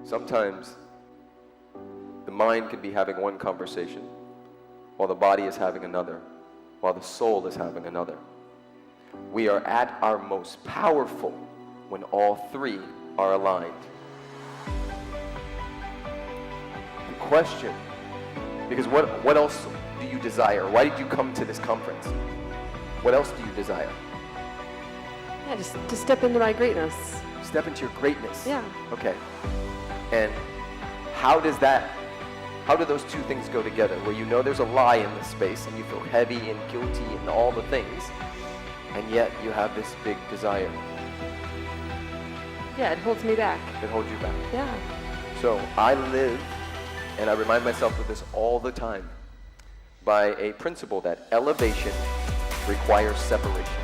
Sometimes the mind can be having one conversation while the body is having another, while the soul is having another. We are at our most powerful when all three are aligned. The question, because what else do you desire? Why did you come to this conference? What else do you desire? Yeah, just to step into my greatness. Step into your greatness. Yeah. Okay. And how do those two things go together? Where you know there's a lie in this space and you feel heavy and guilty and all the things, and yet you have this big desire. Yeah, it holds me back. It holds you back. Yeah. So I live, and I remind myself of this all the time, by a principle that elevation requires separation.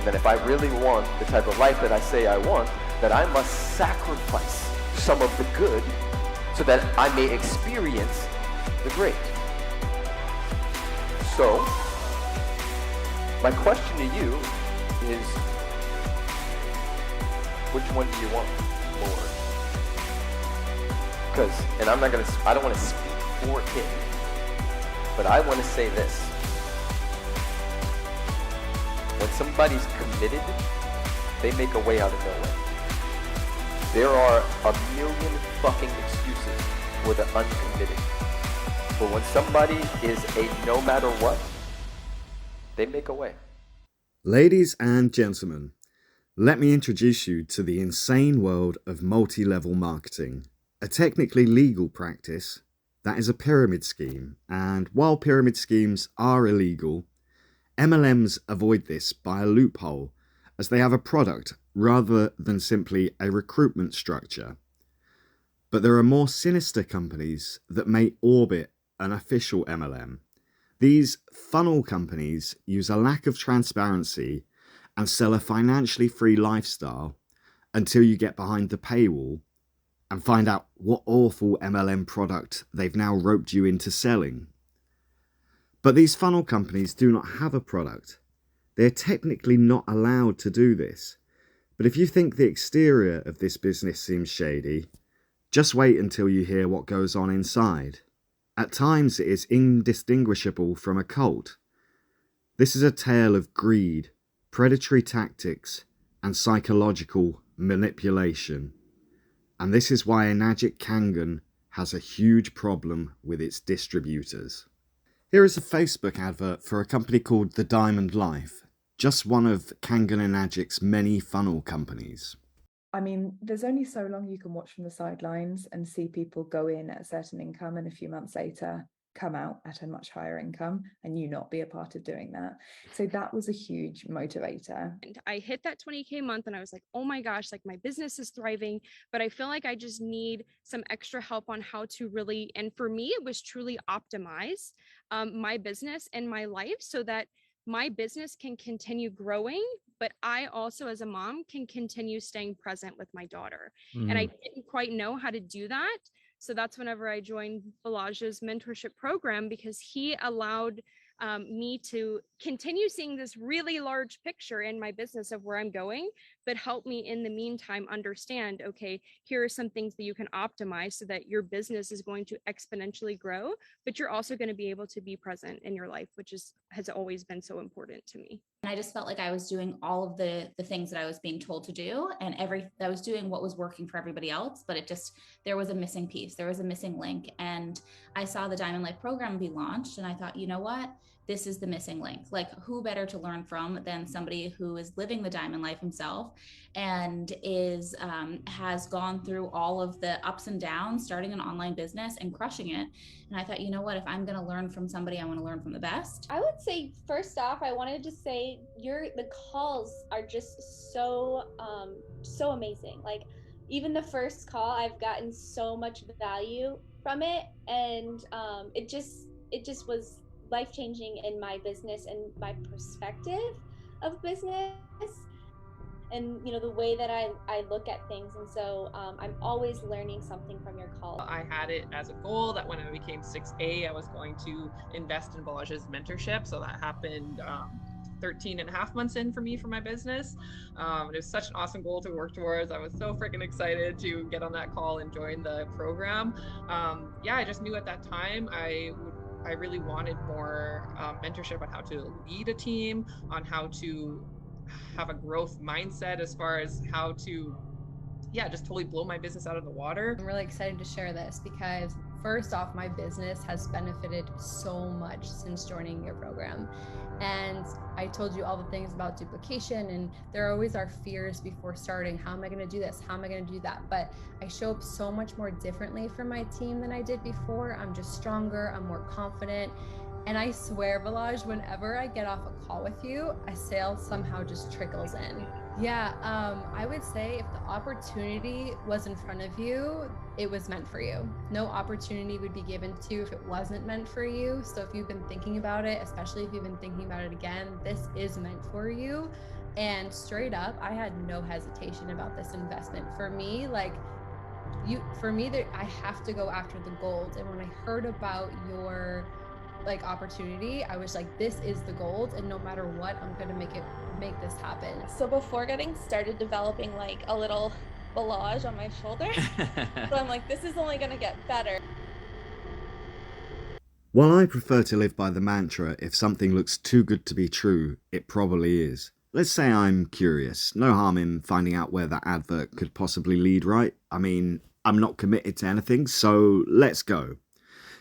That if I really want the type of life that I say I want, that I must sacrifice some of the good so that I may experience the great. So, my question to you is, which one do you want more? Because, and I don't want to speak for him, but I want to say this. When somebody's committed, they make a way out of no way. There are a million fucking excuses for the uncommitted. But when somebody is a no matter what, they make a way. Ladies and gentlemen, let me introduce you to the insane world of multi-level marketing, a technically legal practice that is a pyramid scheme. And while pyramid schemes are illegal, MLMs avoid this by a loophole, as they have a product rather than simply a recruitment structure. But there are more sinister companies that may orbit an official MLM. These funnel companies use a lack of transparency and sell a financially free lifestyle until you get behind the paywall and find out what awful MLM product they've now roped you into selling. But these funnel companies do not have a product. They're technically not allowed to do this. But if you think the exterior of this business seems shady, just wait until you hear what goes on inside. At times it is indistinguishable from a cult. This is a tale of greed, predatory tactics, and psychological manipulation. And this is why Enagic Kangen has a huge problem with its distributors. Here is a Facebook advert for a company called The Diamond Life, just one of Kangen Enagic's many funnel companies. I mean, there's only so long you can watch from the sidelines and see people go in at a certain income and a few months later come out at a much higher income and you not be a part of doing that. So that was a huge motivator. And I hit that 20K month and I was like, oh my gosh, like my business is thriving, but I feel like I just need some extra help on how to really, and for me, it was truly optimize my business and my life so that my business can continue growing, but I also as a mom can continue staying present with my daughter. And I didn't quite know how to do that. So that's whenever I joined Balaj's mentorship program, because he allowed me to continue seeing this really large picture in my business of where I'm going, but help me in the meantime understand, okay, here are some things that you can optimize so that your business is going to exponentially grow, but you're also going to be able to be present in your life, which has always been so important to me. And I just felt like I was doing all of the things that I was being told to do, and I was doing what was working for everybody else, but there was a missing piece, there was a missing link. And I saw the Diamond Life program be launched and I thought, you know what? This is the missing link. Like, who better to learn from than somebody who is living the Diamond Life himself and has gone through all of the ups and downs, starting an online business and crushing it. And I thought, you know what, if I'm going to learn from somebody, I want to learn from the best. I would say, first off, I wanted to say the calls are just so amazing. Like, even the first call, I've gotten so much value from it, and it just was life-changing in my business and my perspective of business, and the way that I look at things. And so I'm always learning something from your call. I had it as a goal that when I became 6A, I was going to invest in Balaj's mentorship. So that happened 13 and a half months in for me for my business. It was such an awesome goal to work towards. I was so freaking excited to get on that call and join the program. I just knew at that time I really wanted more mentorship on how to lead a team, on how to have a growth mindset as far as how to just totally blow my business out of the water. I'm really excited to share this because first off, my business has benefited so much since joining your program. And I told you all the things about duplication, and there always are fears before starting. How am I going to do this? How am I going to do that? But I show up so much more differently for my team than I did before. I'm just stronger. I'm more confident. And I swear, Balaj, whenever I get off a call with you, a sale somehow just trickles in. Yeah, I would say if the opportunity was in front of you, it was meant for you. No opportunity would be given to you if it wasn't meant for you. So if you've been thinking about it, especially if you've been thinking about it again, this is meant for you. And straight up, I had no hesitation about this investment. For me, I have to go after the gold. And when I heard about your opportunity, I was like, this is the gold, and no matter what, I'm gonna make this happen. So before getting started developing like a little Balaj on my shoulder, so I'm like, this is only gonna get better. While I prefer to live by the mantra, if something looks too good to be true, it probably is. Let's say I'm curious. No harm in finding out where that advert could possibly lead, right? I mean, I'm not committed to anything, so let's go.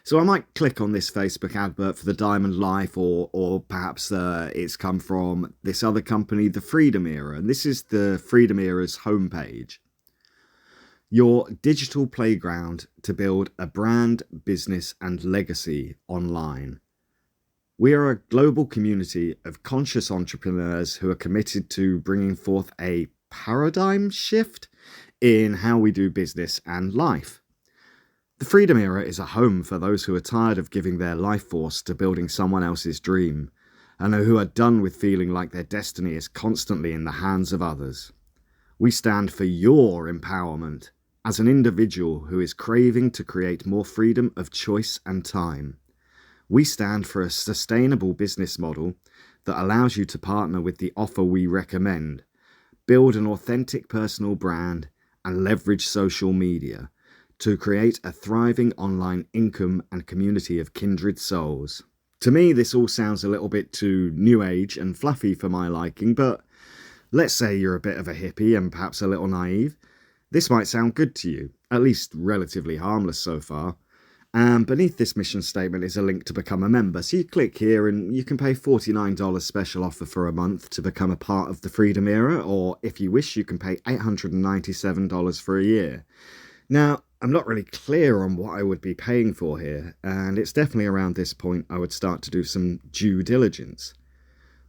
So I might click on this Facebook advert for the Diamond Life, or perhaps it's come from this other company, the Freedom Era, and this is the Freedom Era's homepage. Your digital playground to build a brand, business and legacy online. We are a global community of conscious entrepreneurs who are committed to bringing forth a paradigm shift in how we do business and life. The Freedom Era is a home for those who are tired of giving their life force to building someone else's dream, and who are done with feeling like their destiny is constantly in the hands of others. We stand for your empowerment as an individual who is craving to create more freedom of choice and time. We stand for a sustainable business model that allows you to partner with the offer we recommend, build an authentic personal brand, and leverage social media to create a thriving online income and community of kindred souls. To me, this all sounds a little bit too new age and fluffy for my liking, but let's say you're a bit of a hippie and perhaps a little naive. This might sound good to you, at least relatively harmless so far. And beneath this mission statement is a link to become a member. So you click here and you can pay $49 special offer for a month to become a part of the Freedom Era, or if you wish, you can pay $897 for a year. Now, I'm not really clear on what I would be paying for here, and it's definitely around this point I would start to do some due diligence.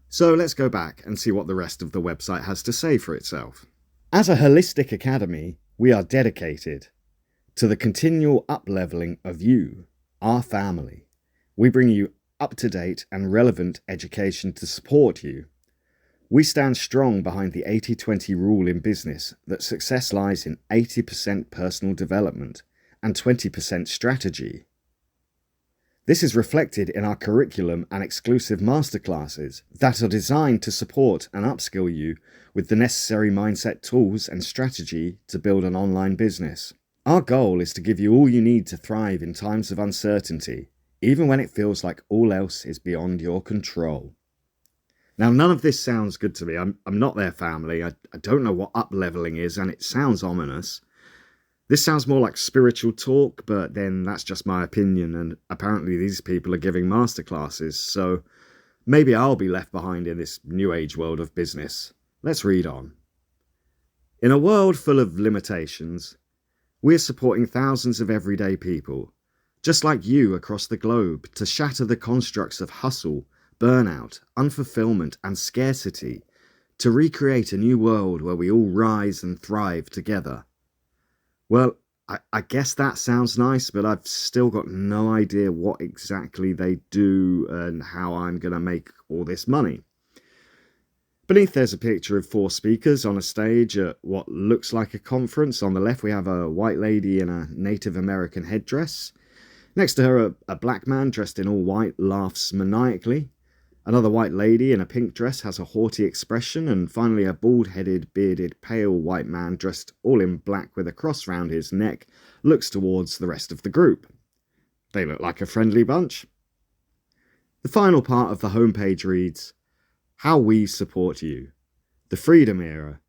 So let's go back and see what the rest of the website has to say for itself. As a holistic academy, we are dedicated to the continual up-leveling of you, our family. We bring you up-to-date and relevant education to support you. We stand strong behind the 80-20 rule in business that success lies in 80% personal development and 20% strategy. This is reflected in our curriculum and exclusive masterclasses that are designed to support and upskill you with the necessary mindset tools and strategy to build an online business. Our goal is to give you all you need to thrive in times of uncertainty, even when it feels like all else is beyond your control. Now, none of this sounds good to me. I'm not their family. I don't know what up-leveling is, and it sounds ominous. This sounds more like spiritual talk, but then that's just my opinion, and apparently these people are giving masterclasses, so maybe I'll be left behind in this new age world of business. Let's read on. In a world full of limitations, we're supporting thousands of everyday people, just like you across the globe, to shatter the constructs of hustle, burnout, unfulfillment, and scarcity, to recreate a new world where we all rise and thrive together. Well, I guess that sounds nice, but I've still got no idea what exactly they do and how I'm going to make all this money. Beneath there's a picture of 4 speakers on a stage at what looks like a conference. On the left we have a white lady in a Native American headdress. Next to her a black man dressed in all white laughs maniacally. Another white lady in a pink dress has a haughty expression, and finally a bald-headed, bearded, pale white man dressed all in black with a cross round his neck looks towards the rest of the group. They look like a friendly bunch. The final part of the homepage reads, "How we support you. The Freedom Era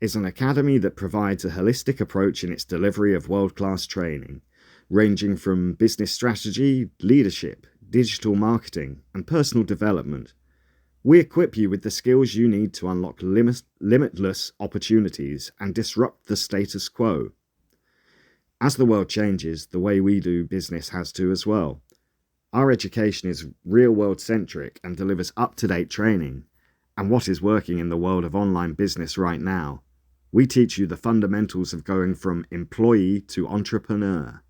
is an academy that provides a holistic approach in its delivery of world-class training, ranging from business strategy, leadership, digital marketing, and personal development. We equip you with the skills you need to unlock limitless opportunities and disrupt the status quo. As the world changes, the way we do business has to as well. Our education is real-world centric and delivers up-to-date training. And what is working in the world of online business right now? We teach you the fundamentals of going from employee to entrepreneur.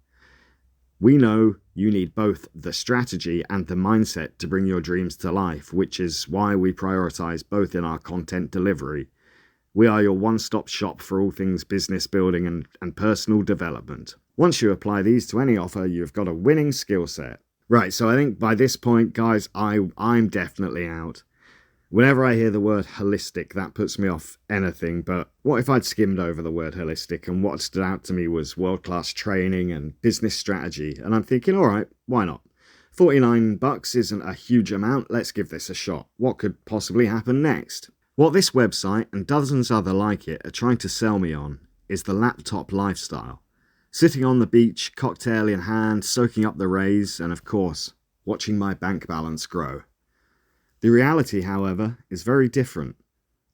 We know you need both the strategy and the mindset to bring your dreams to life, which is why we prioritize both in our content delivery. We are your one-stop shop for all things business building and personal development. Once you apply these to any offer, you've got a winning skill set." Right, so I think by this point, guys, I'm definitely out. Whenever I hear the word holistic, that puts me off anything, but what if I'd skimmed over the word holistic and what stood out to me was world-class training and business strategy, and I'm thinking, alright, why not? $49 isn't a huge amount, let's give this a shot. What could possibly happen next? What this website and dozens other like it are trying to sell me on is the laptop lifestyle. Sitting on the beach, cocktail in hand, soaking up the rays, and of course, watching my bank balance grow. The reality, however, is very different.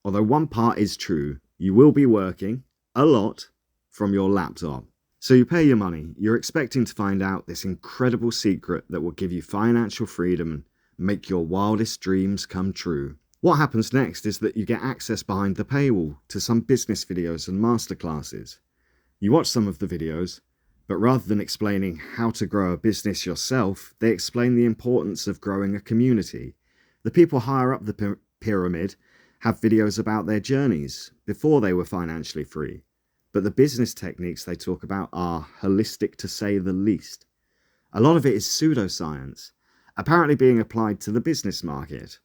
Although one part is true, you will be working, a lot, from your laptop. So you pay your money, you're expecting to find out this incredible secret that will give you financial freedom and make your wildest dreams come true. What happens next is that you get access behind the paywall to some business videos and masterclasses. You watch some of the videos, but rather than explaining how to grow a business yourself, they explain the importance of growing a community. The people higher up the pyramid have videos about their journeys before they were financially free, but the business techniques they talk about are holistic to say the least. A lot of it is pseudoscience, apparently being applied to the business market.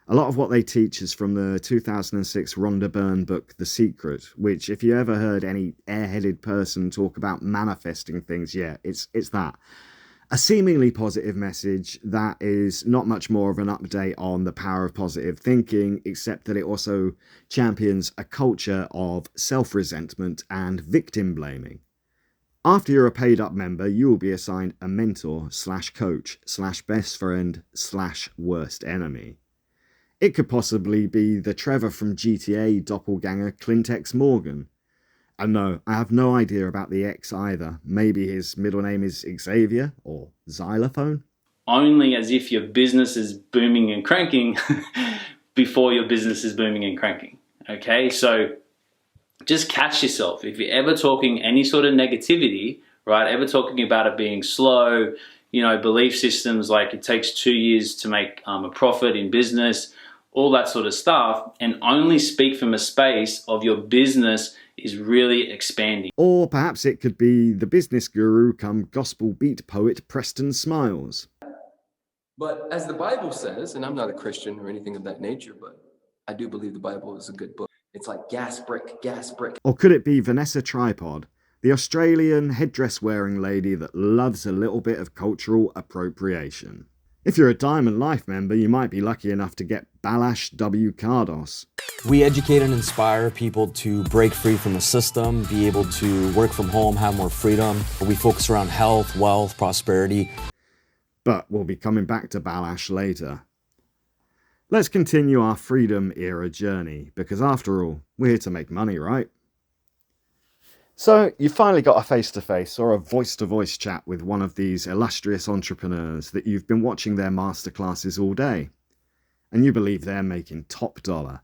A lot of what they teach is from the 2006 Rhonda Byrne book, The Secret, which if you ever heard any airheaded person talk about manifesting things, yeah, it's that. A seemingly positive message that is not much more of an update on the power of positive thinking, except that it also champions a culture of self-resentment and victim blaming. After you're a paid up member, you will be assigned a mentor / coach / best friend / worst enemy. It could possibly be the Trevor from GTA doppelganger Clint X Morgan. And no, I have no idea about the X either. Maybe his middle name is Xavier or Xylophone? Only as if your business is booming and cranking before your business is booming and cranking. Okay, so just catch yourself. If you're ever talking any sort of negativity, right, ever talking about it being slow, you know, belief systems like it takes 2 years to make a profit in business, all that sort of stuff, and only speak from a space of your business is really expanding. Or perhaps it could be the business guru come gospel beat poet Preston Smiles. But as the Bible says, and I'm not a Christian or anything of that nature, but I do believe the Bible is a good book. It's like gas brick, gas brick. Or could it be Vanessa Tripod, the Australian headdress-wearing lady that loves a little bit of cultural appropriation? If you're a Diamond Life member, you might be lucky enough to get Balash W. Cardos. We educate and inspire people to break free from the system, be able to work from home, have more freedom. We focus around health, wealth, prosperity. But we'll be coming back to Balash later. Let's continue our freedom era journey, because after all, we're here to make money, right? So, you finally got a face-to-face or a voice-to-voice chat with one of these illustrious entrepreneurs that you've been watching their masterclasses all day. And you believe they're making top dollar.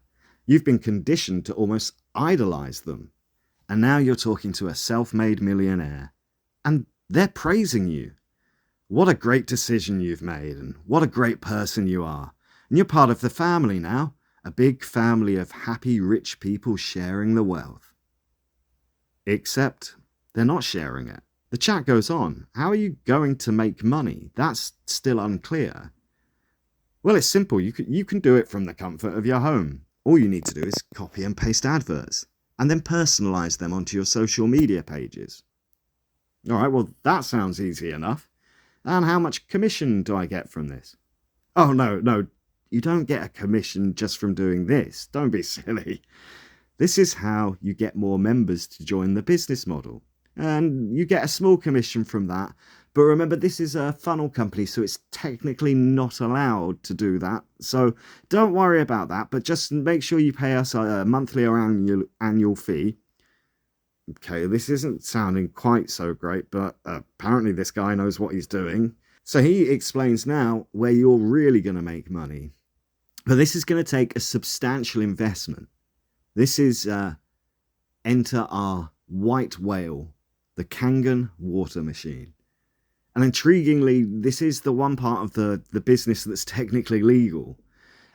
You've been conditioned to almost idolize them. And now you're talking to a self-made millionaire. And they're praising you. What a great decision you've made, and what a great person you are. And you're part of the family now. A big family of happy, rich people sharing the wealth. Except they're not sharing it. The chat goes on. How are you going to make money? That's still unclear. Well, it's simple. You can do it from the comfort of your home. All you need to do is copy and paste adverts and then personalize them onto your social media pages. All right, well, that sounds easy enough. And how much commission do I get from this? Oh, no, you don't get a commission just from doing this. Don't be silly. This is how you get more members to join the business model. And you get a small commission from that. But remember, this is a funnel company, so it's technically not allowed to do that. So don't worry about that, but just make sure you pay us a monthly or annual fee. Okay, this isn't sounding quite so great, but apparently this guy knows what he's doing. So he explains now where you're really going to make money. But this is going to take a substantial investment. This is enter our white whale, the Kangen water machine. And intriguingly, this is the one part of the business that's technically legal.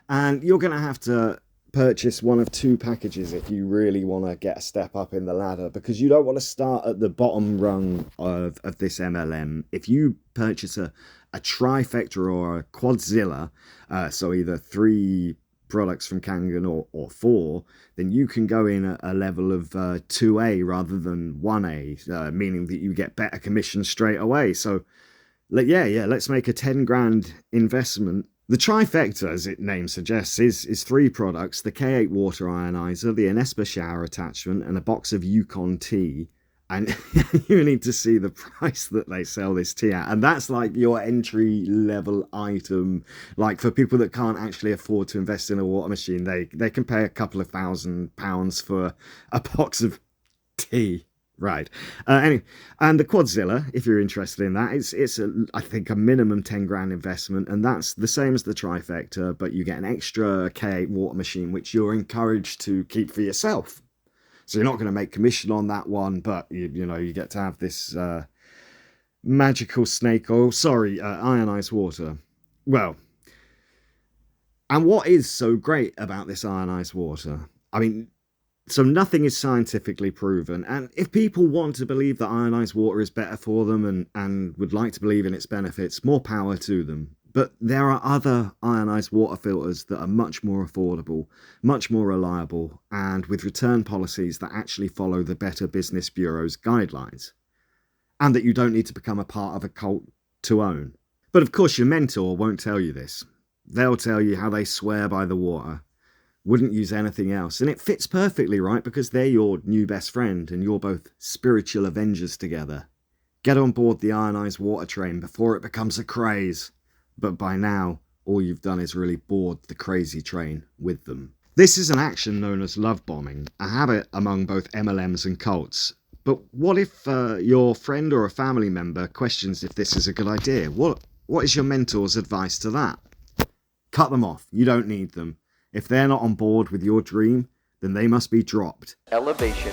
And you're going to have to purchase one of two packages if you really want to get a step up in the ladder, because you don't want to start at the bottom rung of this MLM. If you purchase a trifecta or a quadzilla, so either 3 products from Kangen or 4, then you can go in at a level of 2A rather than 1A, meaning that you get better commission straight away. So yeah, let's make a 10 grand investment. The trifecta, as its name suggests, is 3 products: the K8 water ionizer, the Enespa shower attachment, and a box of Yukon tea. And you need to see the price that they sell this tea at. And that's like your entry level item. Like for people that can't actually afford to invest in a water machine, they can pay a couple of £1,000 for a box of tea. Right. Anyway, and the Quadzilla, if you're interested in that, it's I think a minimum 10 grand investment, and that's the same as the trifecta, but you get an extra K8 water machine, which you're encouraged to keep for yourself. So you're not going to make commission on that one, but you know, you get to have this magical snake oil, ionized water. Well, and what is so great about this ionized water? I mean, so nothing is scientifically proven, and if people want to believe that ionized water is better for them and would like to believe in its benefits, more power to them. But there are other ionized water filters that are much more affordable, much more reliable, and with return policies that actually follow the Better Business Bureau's guidelines, and that you don't need to become a part of a cult to own. But of course your mentor won't tell you this. They'll tell you how they swear by the water, wouldn't use anything else, and it fits perfectly, right? Because they're your new best friend and you're both spiritual avengers together. Get on board the ionized water train before it becomes a craze. But by now, all you've done is really board the crazy train with them. This is an action known as love bombing, a habit among both MLMs and cults. But what if your friend or a family member questions if this is a good idea? What is your mentor's advice to that? Cut them off. You don't need them. If they're not on board with your dream, then they must be dropped. Elevation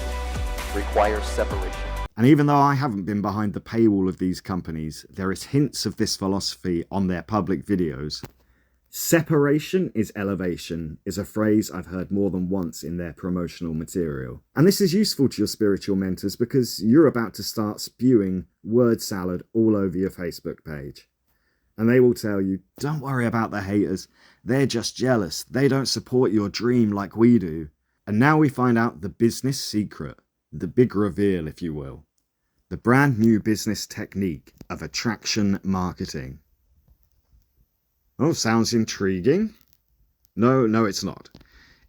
requires separation. And even though I haven't been behind the paywall of these companies, there is hints of this philosophy on their public videos. Separation is elevation is a phrase I've heard more than once in their promotional material. And this is useful to your spiritual mentors because you're about to start spewing word salad all over your Facebook page. And they will tell you, don't worry about the haters. They're just jealous. They don't support your dream like we do. And now we find out the business secret. The big reveal, if you will. The brand new business technique of attraction marketing. Oh, sounds intriguing. No, it's not.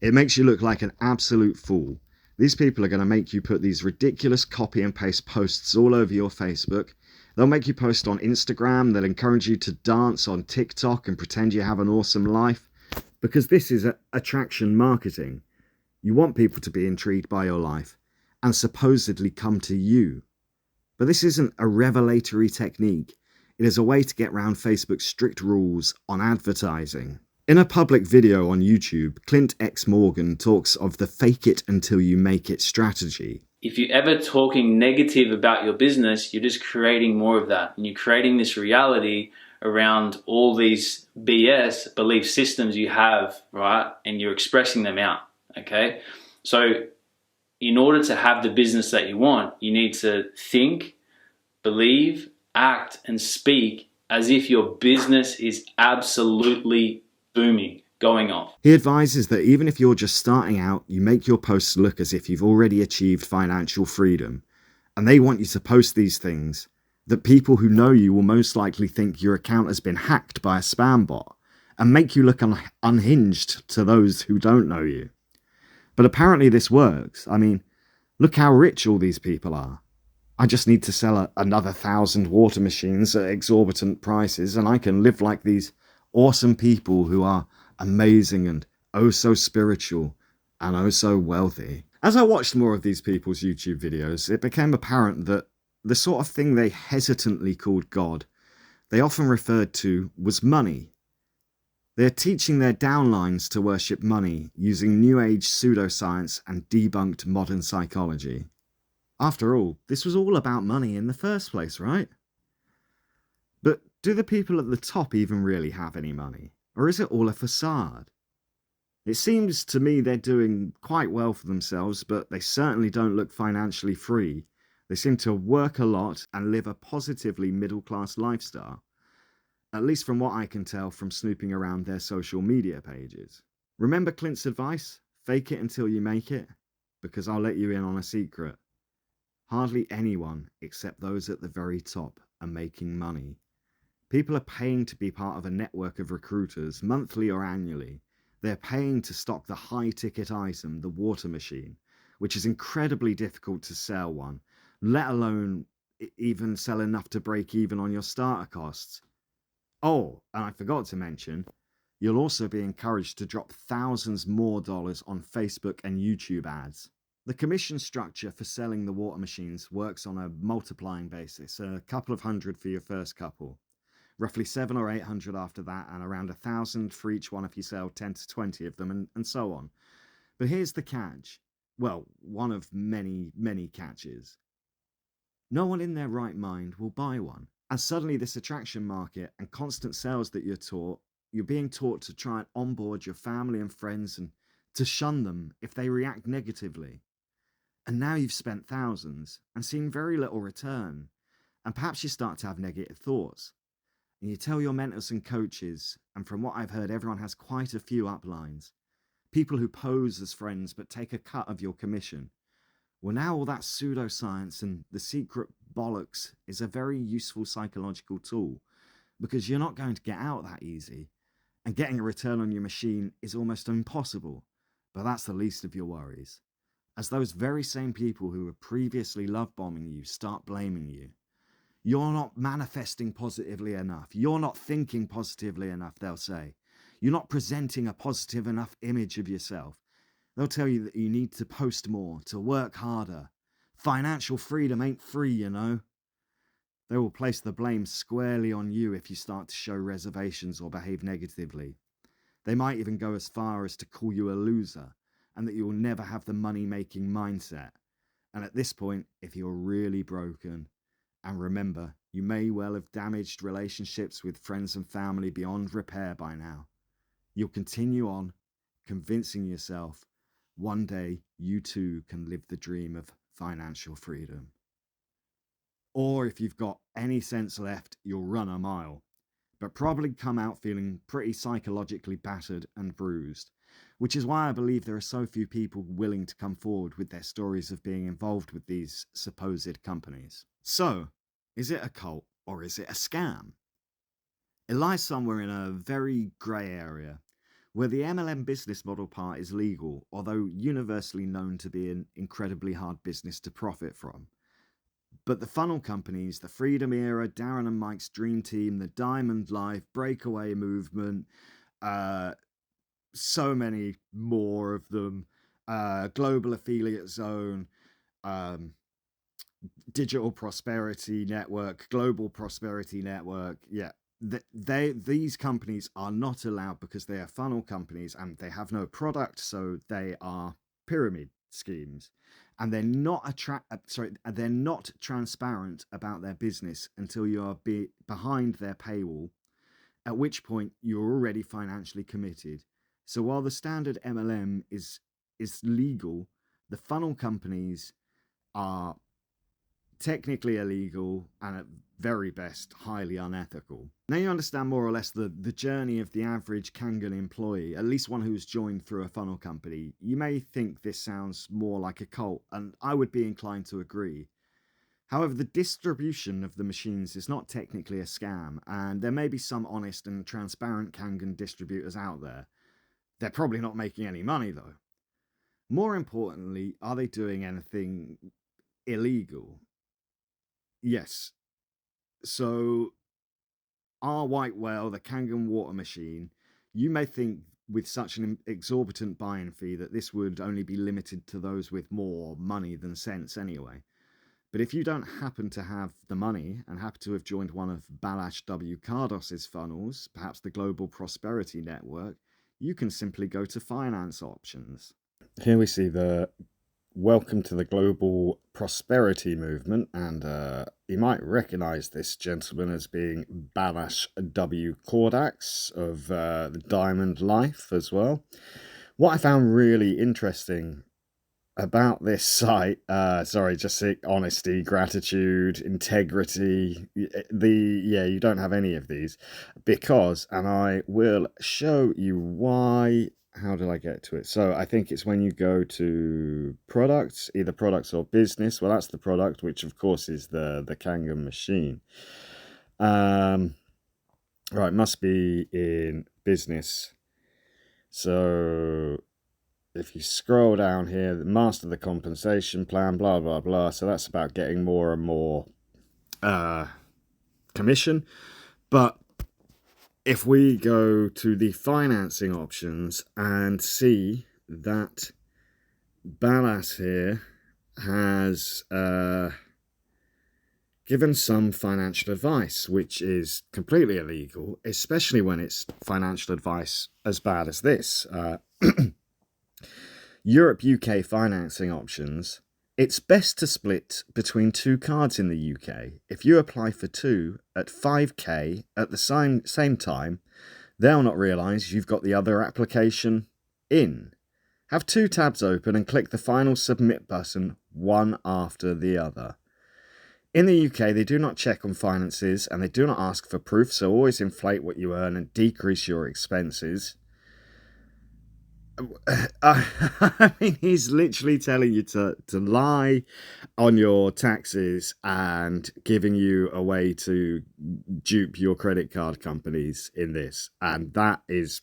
It makes you look like an absolute fool. These people are going to make you put these ridiculous copy and paste posts all over your Facebook. They'll make you post on Instagram. They'll encourage you to dance on TikTok and pretend you have an awesome life. Because this is attraction marketing. You want people to be intrigued by your life and supposedly come to you. But this isn't a revelatory technique. It is a way to get around Facebook's strict rules on advertising. In a public video on YouTube, Clint X. Morgan talks of the fake it until you make it strategy. If you're ever talking negative about your business, you're just creating more of that. And you're creating this reality around all these BS belief systems you have, right? And you're expressing them out, okay? So in order to have the business that you want, you need to think, believe, act, and speak as if your business is absolutely booming, going off. He advises that even if you're just starting out, you make your posts look as if you've already achieved financial freedom. And they want you to post these things that people who know you will most likely think your account has been hacked by a spam bot and make you look unhinged to those who don't know you. But apparently this works. I mean, look how rich all these people are. I just need to sell another 1,000 water machines at exorbitant prices and I can live like these awesome people who are amazing and oh so spiritual and oh so wealthy. As I watched more of these people's YouTube videos, it became apparent that the sort of thing they hesitantly called God, they often referred to was money. They're teaching their downlines to worship money using New Age pseudoscience and debunked modern psychology. After all, this was all about money in the first place, right? But do the people at the top even really have any money? Or is it all a facade? It seems to me they're doing quite well for themselves, but they certainly don't look financially free. They seem to work a lot and live a positively middle-class lifestyle. At least from what I can tell from snooping around their social media pages. Remember Clint's advice? Fake it until you make it? Because I'll let you in on a secret. Hardly anyone, except those at the very top, are making money. People are paying to be part of a network of recruiters, monthly or annually. They're paying to stock the high-ticket item, the water machine, which is incredibly difficult to sell one, let alone even sell enough to break even on your starter costs. Oh, and I forgot to mention, you'll also be encouraged to drop thousands more dollars on Facebook and YouTube ads. The commission structure for selling the water machines works on a multiplying basis, a couple of hundred for your first couple, roughly 700 or 800 after that, and around 1,000 for each one if you sell 10 to 20 of them, and so on. But here's the catch. Well, one of many, many catches. No one in their right mind will buy one. And suddenly this attraction market and constant sales that you're being taught to try and onboard your family and friends and to shun them if they react negatively. And now you've spent thousands and seen very little return. And perhaps you start to have negative thoughts. And you tell your mentors and coaches, and from what I've heard, everyone has quite a few uplines. People who pose as friends but take a cut of your commission. Well, now all that pseudoscience and the secret bollocks is a very useful psychological tool because you're not going to get out that easy. And getting a return on your machine is almost impossible. But that's the least of your worries. As those very same people who were previously love bombing you start blaming you. You're not manifesting positively enough. You're not thinking positively enough, they'll say. You're not presenting a positive enough image of yourself. They'll tell you that you need to post more, to work harder. Financial freedom ain't free, you know. They will place the blame squarely on you if you start to show reservations or behave negatively. They might even go as far as to call you a loser and that you will never have the money-making mindset. And at this point, if you're really broken, and remember, you may well have damaged relationships with friends and family beyond repair by now, you'll continue on, convincing yourself one day you too can live the dream of financial freedom. Or if you've got any sense left, you'll run a mile, but probably come out feeling pretty psychologically battered and bruised, which is why I believe there are so few people willing to come forward with their stories of being involved with these supposed companies. So, is it a cult or is it a scam? It lies somewhere in a very grey area, where the MLM business model part is legal, although universally known to be an incredibly hard business to profit from. But the funnel companies, the Freedom Era, Darren and Mike's Dream Team, the Diamond Life, Breakaway Movement, so many more of them, Global Affiliate Zone, Digital Prosperity Network, Global Prosperity Network, yeah. These companies are not allowed because they are funnel companies and they have no product, so they are pyramid schemes, and they're not they're not transparent about their business until you are behind their paywall, at which point you're already financially committed. So while the standard MLM is legal, the funnel companies are technically illegal, and at very best, highly unethical. Now you understand more or less the journey of the average Kangen employee, at least one who's joined through a funnel company. You may think this sounds more like a cult, and I would be inclined to agree. However, the distribution of the machines is not technically a scam, and there may be some honest and transparent Kangen distributors out there. They're probably not making any money, though. More importantly, are they doing anything illegal? Yes. So, our white whale, the Kangen water machine, you may think with such an exorbitant buy-in fee that this would only be limited to those with more money than sense anyway. But if you don't happen to have the money and happen to have joined one of Balázs W. Cardos's funnels, perhaps the Global Prosperity Network, you can simply go to finance options. Here we see the Welcome to the Global Prosperity Movement, and you might recognize this gentleman as being Balázs W. Kordax of the Diamond Life as well. What I found really interesting about this site, just honesty, gratitude, integrity, you don't have any of these, because, and I will show you why. How did I get to it? So I think it's when you go to products, either products or business. Well, that's the product, which of course is the Kangen machine. Right, must be in business. So if you scroll down here, master the compensation plan, blah, blah, blah. So that's about getting more and more commission. But if we go to the financing options and see that Balázs here has given some financial advice, which is completely illegal, especially when it's financial advice as bad as this. Europe UK financing options. It's best to split between two cards in the UK. If you apply for two at 5k at the same time, they'll not realise you've got the other application in. Have two tabs open and click the final submit button one after the other. In the UK, they do not check on finances and they do not ask for proof, so always inflate what you earn and decrease your expenses. I mean, he's literally telling you to lie on your taxes and giving you a way to dupe your credit card companies in this. And that is,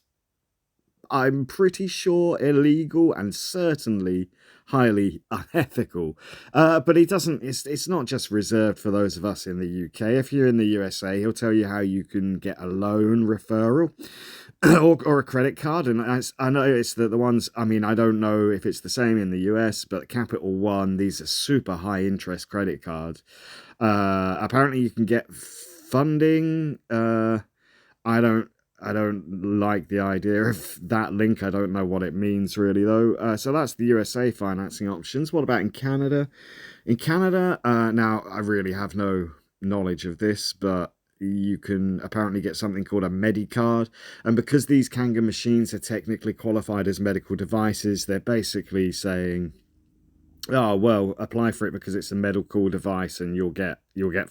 I'm pretty sure, illegal and certainly highly unethical. But he doesn't, it's not just reserved for those of us in the UK. If you're in the USA, he'll tell you how you can get a loan referral. or a credit card, and I noticed that the ones, I mean, I don't know if it's the same in the US, but Capital One, these are super high interest credit cards. Apparently you can get funding. I don't like the idea of that link. I don't know what it means really though. So that's the USA financing options. What about in Canada? In Canada, now I really have no knowledge of this, but you can apparently get something called a Medicard, and because these Kangen machines are technically qualified as medical devices, they're basically saying, oh well, apply for it because it's a medical device and you'll get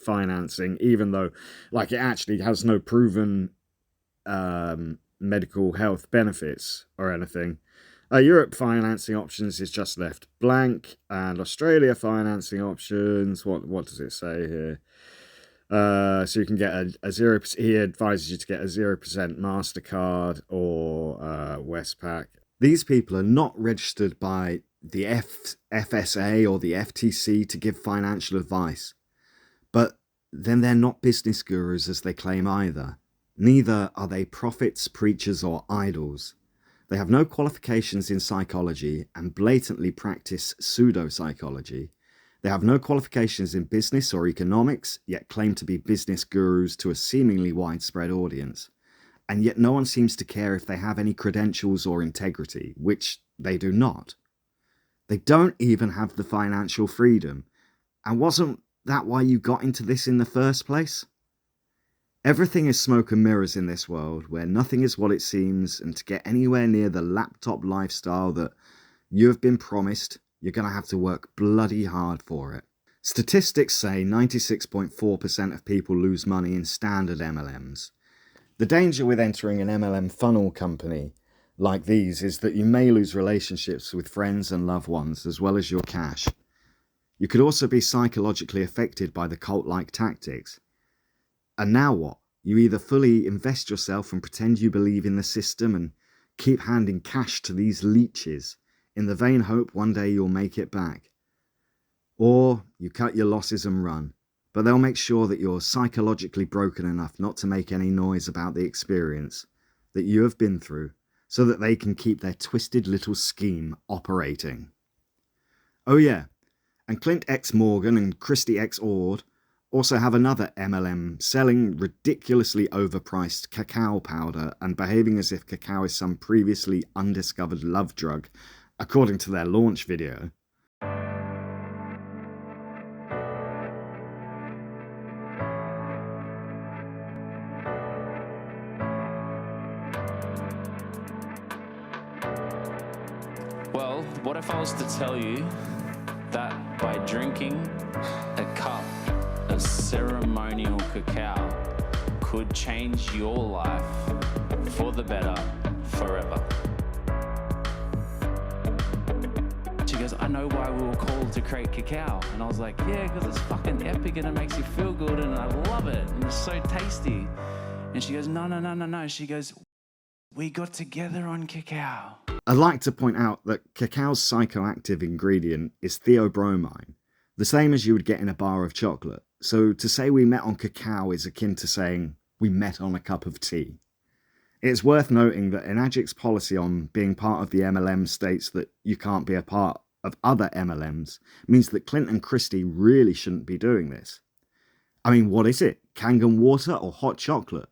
financing, even though like it actually has no proven medical health benefits or anything. Europe financing options is just left blank, and Australia financing options, what does it say here? So you can get a 0%, he advises you to get a 0% MasterCard or Westpac. These people are not registered by the FSA or the FTC to give financial advice. But then they're not business gurus as they claim either. Neither are they prophets, preachers, or idols. They have no qualifications in psychology and blatantly practice pseudo-psychology. They have no qualifications in business or economics, yet claim to be business gurus to a seemingly widespread audience. And yet no one seems to care if they have any credentials or integrity, which they do not. They don't even have the financial freedom. And wasn't that why you got into this in the first place? Everything is smoke and mirrors in this world, where nothing is what it seems, and to get anywhere near the laptop lifestyle that you have been promised, you're going to have to work bloody hard for it. Statistics say 96.4% of people lose money in standard MLMs. The danger with entering an MLM funnel company like these is that you may lose relationships with friends and loved ones as well as your cash. You could also be psychologically affected by the cult-like tactics. And now what? You either fully invest yourself and pretend you believe in the system and keep handing cash to these leeches in the vain hope one day you'll make it back. Or you cut your losses and run, but they'll make sure that you're psychologically broken enough not to make any noise about the experience that you have been through, so that they can keep their twisted little scheme operating. Oh yeah, and Clint X Morgan and Christy X Ord also have another MLM selling ridiculously overpriced cacao powder and behaving as if cacao is some previously undiscovered love drug, according to their launch video. Well, what if I was to tell you that by drinking a cup of ceremonial cacao could change your life for the better forever? She goes, I know why we were called to create cacao. And I was like, yeah, because it's fucking epic and it makes you feel good and I love it and it's so tasty. And she goes, no. She goes, we got together on cacao. I'd like to point out that cacao's psychoactive ingredient is theobromine, the same as you would get in a bar of chocolate. So to say we met on cacao is akin to saying we met on a cup of tea. It's worth noting that Enagic's policy on being part of the MLM states that you can't be a part of other MLMs means that Clint and Christy really shouldn't be doing this. I mean, what is it? Kangen water or hot chocolate?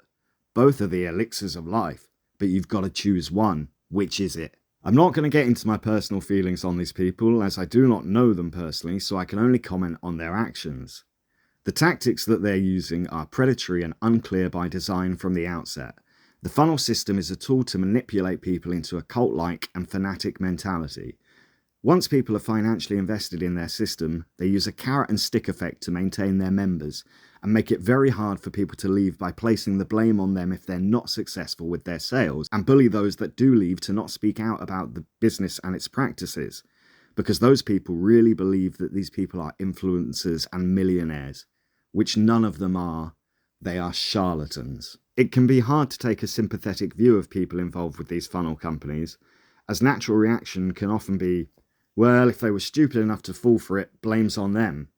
Both are the elixirs of life, but you've got to choose one. Which is it? I'm not going to get into my personal feelings on these people, as I do not know them personally, so I can only comment on their actions. The tactics that they're using are predatory and unclear by design from the outset. The funnel system is a tool to manipulate people into a cult-like and fanatic mentality. Once people are financially invested in their system, they use a carrot and stick effect to maintain their members, and make it very hard for people to leave by placing the blame on them if they're not successful with their sales, and bully those that do leave to not speak out about the business and its practices, because those people really believe that these people are influencers and millionaires, which none of them are. They are charlatans. It can be hard to take a sympathetic view of people involved with these funnel companies, as natural reaction can often be, well, if they were stupid enough to fall for it, blame's on them.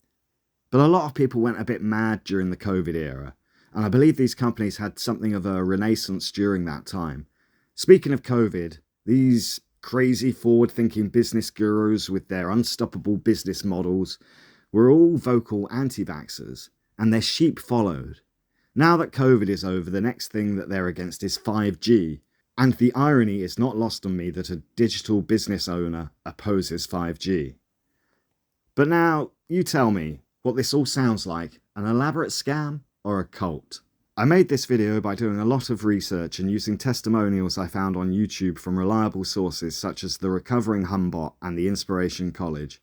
But a lot of people went a bit mad during the COVID era, and I believe these companies had something of a renaissance during that time. Speaking of COVID, these crazy forward-thinking business gurus with their unstoppable business models were all vocal anti-vaxxers, and their sheep followed. Now that COVID is over, the next thing that they're against is 5G, and the irony is not lost on me that a digital business owner opposes 5G. But now, you tell me, what this all sounds like, an elaborate scam or a cult? I made this video by doing a lot of research and using testimonials I found on YouTube from reliable sources such as the Recovering Humbot and the Inspiration College.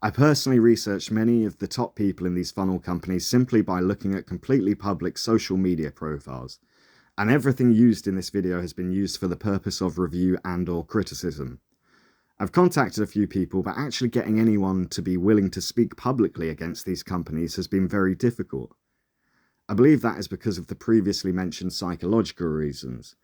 I personally researched many of the top people in these funnel companies simply by looking at completely public social media profiles, and everything used in this video has been used for the purpose of review and/or criticism. I've contacted a few people, but actually getting anyone to be willing to speak publicly against these companies has been very difficult. I believe that is because of the previously mentioned psychological reasons.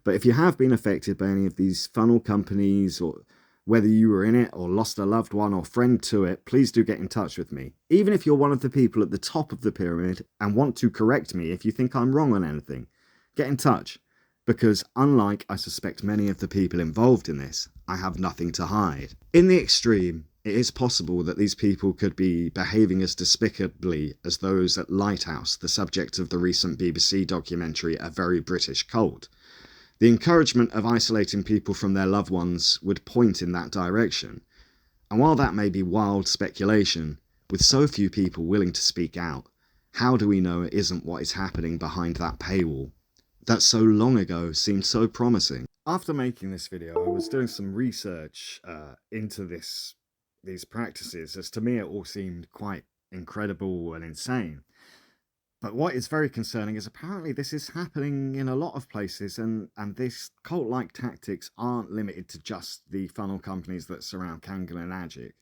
But if you have been affected by any of these funnel companies, or whether you were in it or lost a loved one or friend to it, please do get in touch with me. Even if you're one of the people at the top of the pyramid and want to correct me if you think I'm wrong on anything, get in touch. Because unlike, I suspect, many of the people involved in this, I have nothing to hide. In the extreme, it is possible that these people could be behaving as despicably as those at Lighthouse, the subject of the recent BBC documentary A Very British Cult. The encouragement of isolating people from their loved ones would point in that direction. And while that may be wild speculation, with so few people willing to speak out, how do we know it isn't what is happening behind that paywall that so long ago seemed so promising? After making this video, I was doing some research into these practices, as to me it all seemed quite incredible and insane. But what is very concerning is apparently this is happening in a lot of places, and this cult-like tactics aren't limited to just the funnel companies that surround Kangen and Enagic.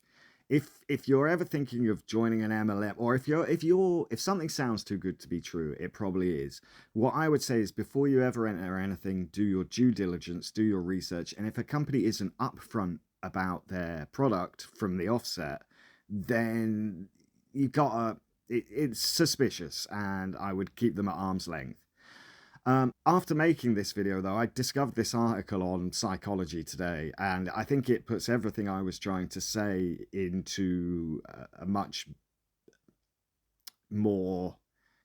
If you're ever thinking of joining an MLM, or if something sounds too good to be true, it probably is. What I would say is, before you ever enter anything, do your due diligence, do your research, and if a company isn't upfront about their product from the offset, then you've got to. It's suspicious, and I would keep them at arm's length. After making this video, though, I discovered this article on Psychology Today, and I think it puts everything I was trying to say into a much more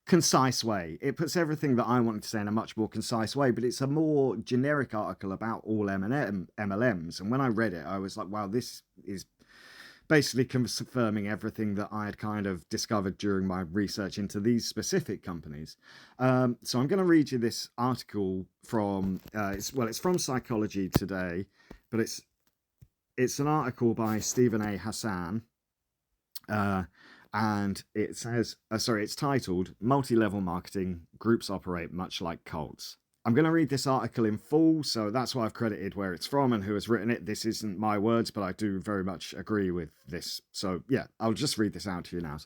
concise way. It puts everything that I wanted to say in a much more concise way, but it's a more generic article about all MLMs. And when I read it, I was like, wow, this is basically confirming everything that I had kind of discovered during my research into these specific companies. So I'm going to read you this article from, it's from Psychology Today, but it's an article by Stephen A. Hassan, and it says, it's titled, Multi-Level Marketing Groups Operate Much Like Cults. I'm going to read this article in full, so that's why I've credited where it's from and who has written it. This isn't my words, but I do very much agree with this. So yeah, I'll just read this out to you now.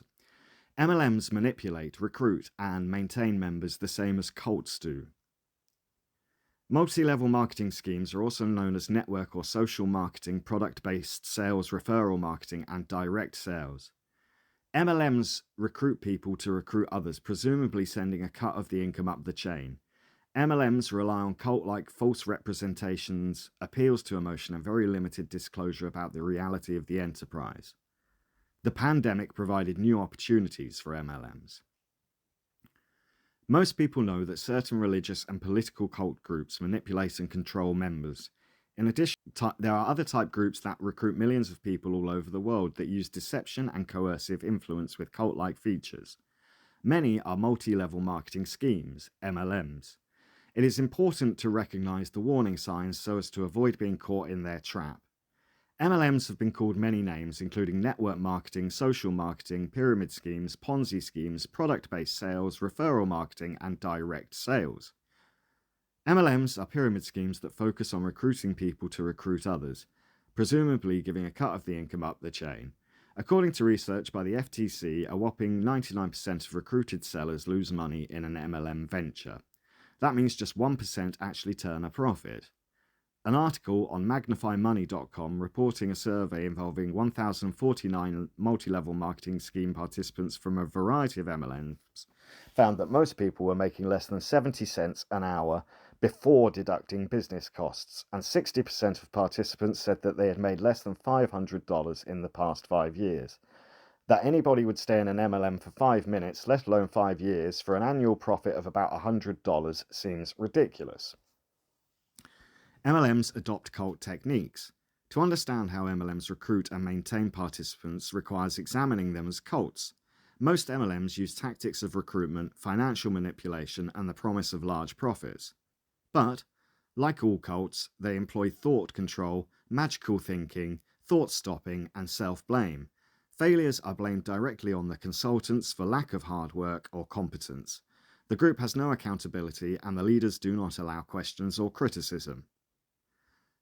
MLMs manipulate, recruit, and maintain members the same as cults do. Multi-level marketing schemes are also known as network or social marketing, product-based sales, referral marketing, and direct sales. MLMs recruit people to recruit others, presumably sending a cut of the income up the chain. MLMs rely on cult-like false representations, appeals to emotion, and very limited disclosure about the reality of the enterprise. The pandemic provided new opportunities for MLMs. Most people know that certain religious and political cult groups manipulate and control members. In addition, there are other type groups that recruit millions of people all over the world that use deception and coercive influence with cult-like features. Many are multi-level marketing schemes, MLMs. It is important to recognize the warning signs so as to avoid being caught in their trap. MLMs have been called many names, including network marketing, social marketing, pyramid schemes, Ponzi schemes, product-based sales, referral marketing, and direct sales. MLMs are pyramid schemes that focus on recruiting people to recruit others, presumably giving a cut of the income up the chain. According to research by the FTC, a whopping 99% of recruited sellers lose money in an MLM venture. That means just 1% actually turn a profit. An article on magnifymoney.com reporting a survey involving 1,049 multi-level marketing scheme participants from a variety of MLMs found that most people were making less than 70 cents an hour before deducting business costs, and 60% of participants said that they had made less than $500 in the past 5 years. That anybody would stay in an MLM for 5 minutes, let alone 5 years, for an annual profit of about $100 seems ridiculous. MLMs adopt cult techniques. To understand how MLMs recruit and maintain participants requires examining them as cults. Most MLMs use tactics of recruitment, financial manipulation, and the promise of large profits. But, like all cults, they employ thought control, magical thinking, thought stopping, and self-blame. Failures are blamed directly on the consultants for lack of hard work or competence. The group has no accountability, and the leaders do not allow questions or criticism.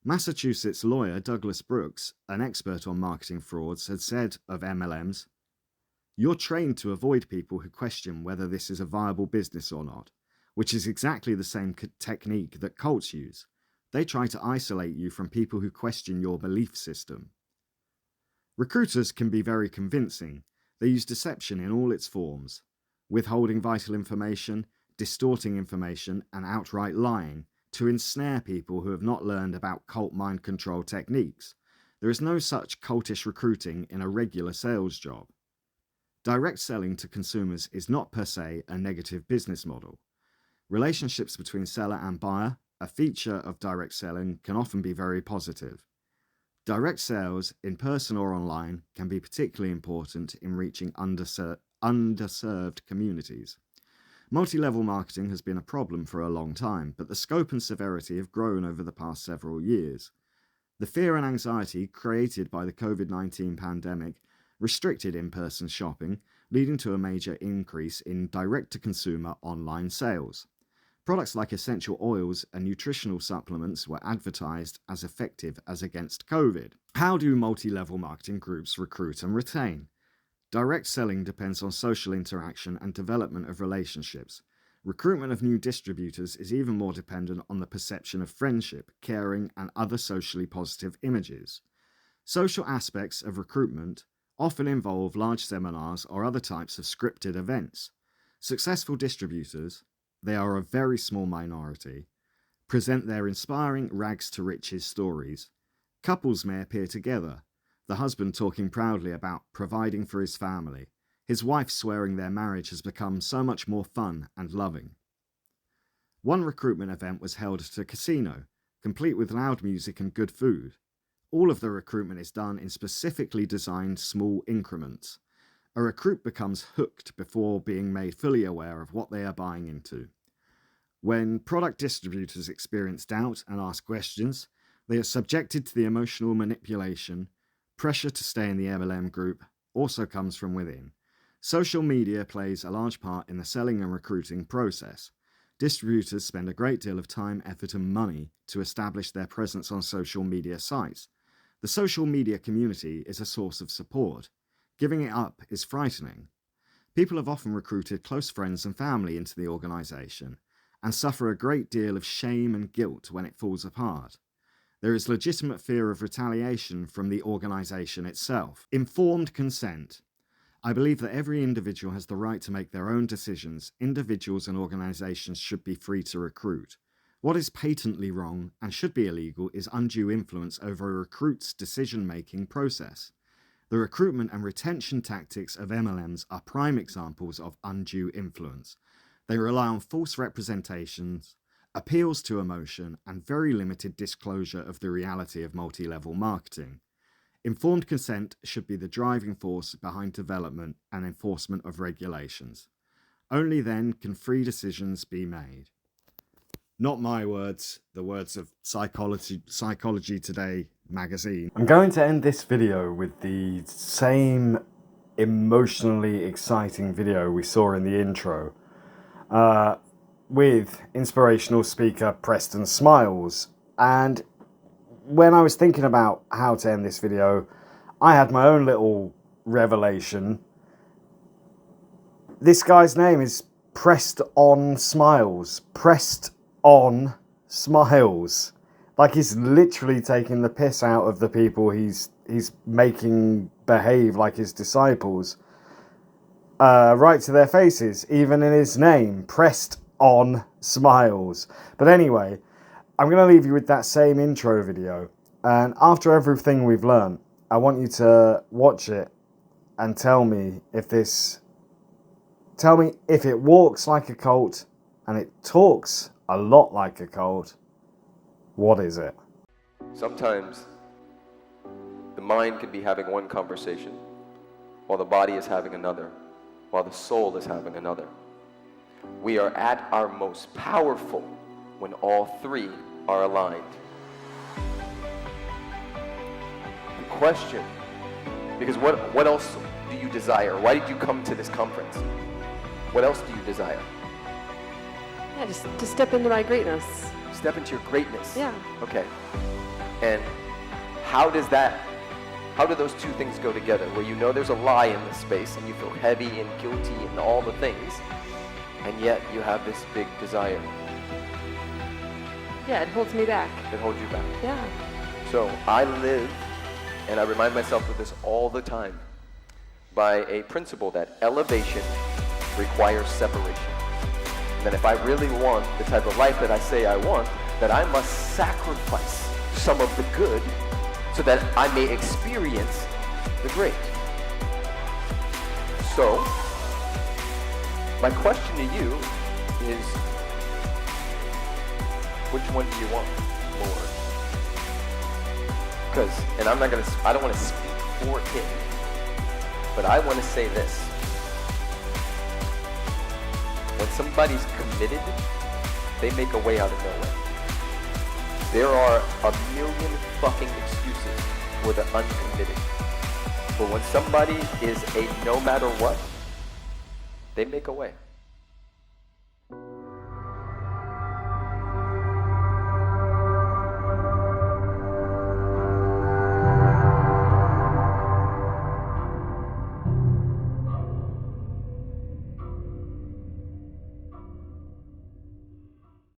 Massachusetts lawyer Douglas Brooks, an expert on marketing frauds, had said of MLMs, "You're trained to avoid people who question whether this is a viable business or not, which is exactly the same technique that cults use. They try to isolate you from people who question your belief system." Recruiters can be very convincing. They use deception in all its forms, withholding vital information, distorting information, and outright lying, to ensnare people who have not learned about cult mind control techniques. There is no such cultish recruiting in a regular sales job. Direct selling to consumers is not per se a negative business model. Relationships between seller and buyer, a feature of direct selling, can often be very positive. Direct sales, in person or online, can be particularly important in reaching underserved communities. Multi-level marketing has been a problem for a long time, but the scope and severity have grown over the past several years. The fear and anxiety created by the COVID-19 pandemic restricted in-person shopping, leading to a major increase in direct-to-consumer online sales. Products like essential oils and nutritional supplements were advertised as effective as against COVID. How do multi-level marketing groups recruit and retain? Direct selling depends on social interaction and development of relationships. Recruitment of new distributors is even more dependent on the perception of friendship, caring, and other socially positive images. Social aspects of recruitment often involve large seminars or other types of scripted events. Successful distributors, they are a very small minority, present their inspiring rags to riches stories. Couples may appear together, the husband talking proudly about providing for his family, his wife swearing their marriage has become so much more fun and loving. One recruitment event was held at a casino, complete with loud music and good food. All of the recruitment is done in specifically designed small increments. A recruit becomes hooked before being made fully aware of what they are buying into. When product distributors experience doubt and ask questions, they are subjected to the emotional manipulation. Pressure to stay in the MLM group also comes from within. Social media plays a large part in the selling and recruiting process. Distributors spend a great deal of time, effort, and money to establish their presence on social media sites. The social media community is a source of support. Giving it up is frightening. People have often recruited close friends and family into the organization and suffer a great deal of shame and guilt when it falls apart. There is legitimate fear of retaliation from the organization itself. Informed consent. I believe that every individual has the right to make their own decisions. Individuals and organizations should be free to recruit. What is patently wrong and should be illegal is undue influence over a recruit's decision-making process. The recruitment and retention tactics of MLMs are prime examples of undue influence. They rely on false representations, appeals to emotion, and very limited disclosure of the reality of multi-level marketing. Informed consent should be the driving force behind development and enforcement of regulations. Only then can free decisions be made. Not my words, the words of Psychology Today magazine. I'm going to end this video with the same emotionally exciting video we saw in the intro, with inspirational speaker Preston Smiles. And when I was thinking about how to end this video, I had my own little revelation. This guy's name is Pressed On Smiles. Pressed On Smiles. Like he's literally taking the piss out of the people he's making behave like his disciples. Right to their faces, even in his name, Pressed On Smiles. But anyway, I'm going to leave you with that same intro video. And after everything we've learned, I want you to watch it and tell me if it walks like a cult and it talks a lot like a cult. What is it? Sometimes the mind can be having one conversation while the body is having another, while the soul is having another. We are at our most powerful when all three are aligned. The question, because what else do you desire? Why did you come to this conference? What else do you desire? Yeah, just to step into my greatness. Step into your greatness. Yeah. Okay. And how do those two things go together? Where you know there's a lie in this space and you feel heavy and guilty and all the things, and yet you have this big desire. Yeah, it holds me back. It holds you back. Yeah. So I live, and I remind myself of this all the time, by a principle that elevation requires separation. And that if I really want the type of life that I say I want, that I must sacrifice some of the good so that I may experience the great. So, my question to you is, which one do you want more? Because, and I don't want to speak for him, but I want to say this. When somebody's committed, they make a way out of nowhere. There are a million fucking excuses for the uncommitted. But when somebody is a no matter what, they make a way.